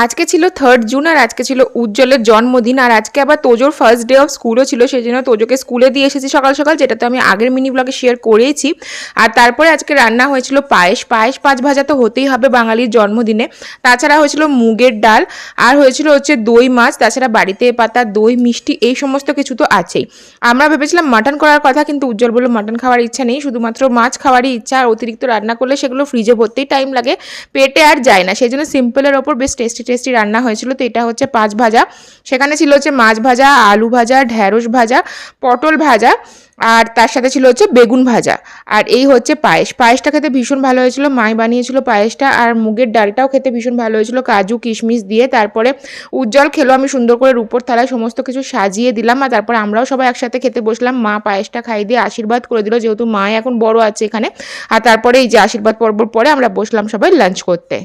আজকে ছিল 3rd June আর আজকে ছিল উজ্জ্বলের জন্মদিন। আর আজকে আবার তোজোর ফার্স্ট ডে অফ স্কুলও ছিল, সেই জন্য তোজোকে স্কুলে দিয়ে এসেছি সকাল সকাল, যেটা তো আমি আগের মিনি ব্লগে শেয়ার করেইছি। আর তারপরে আজকে রান্না হয়েছিল পায়েস। পাঁচ ভাজা তো হতেই হবে বাঙালির জন্মদিনে। তাছাড়া হয়েছিল মুগের ডাল, আর হয়েছিল হচ্ছে দই মাছ, তাছাড়া বাড়িতে পাতা দই মিষ্টি এই সমস্ত কিছু তো আছেই। আমরা ভেবেছিলাম মাটন করার কথা, কিন্তু উজ্জ্বল বলল মাটন খাওয়ার ইচ্ছা নেই, শুধুমাত্র মাছ খাওয়ারই ইচ্ছা। আর অতিরিক্ত রান্না করলে সেগুলো ফ্রিজে ভরতেই টাইম লাগে, পেটে আর যায় না, সেই জন্য সিম্পলের ওপর বেশ টেস্টি টেস্টি রান্না হয়েছিল। তো এটা হচ্ছে পাঁচ ভাজা, সেখানে ছিল হচ্ছে মাছ ভাজা, আলু ভাজা, ঢ্যাঁড়স ভাজা, পটল ভাজা, আর তার সাথে ছিল হচ্ছে বেগুন ভাজা। আর এই হচ্ছে পায়েসটা খেতে ভীষণ ভালো হয়েছিল, মাই বানিয়েছিল পায়েসটা। আর মুগের ডালটাও খেতে ভীষণ ভালো হয়েছিল কাজু কিশমিশ দিয়ে। তারপরে উজ্জ্বল খেলো, আমি সুন্দর করে রূপোর থালায় সমস্ত কিছু সাজিয়ে দিলাম। আর তারপরে আমরাও সবাই একসাথে খেতে বসলাম। মা পায়েসটা খাই দিয়ে আশীর্বাদ করে দিল, যেহেতু মা এখন বড় আছে এখানে। আর তারপরে এই যে আশীর্বাদ পর্বর পরে আমরা বসলাম সবাই লাঞ্চ করতে।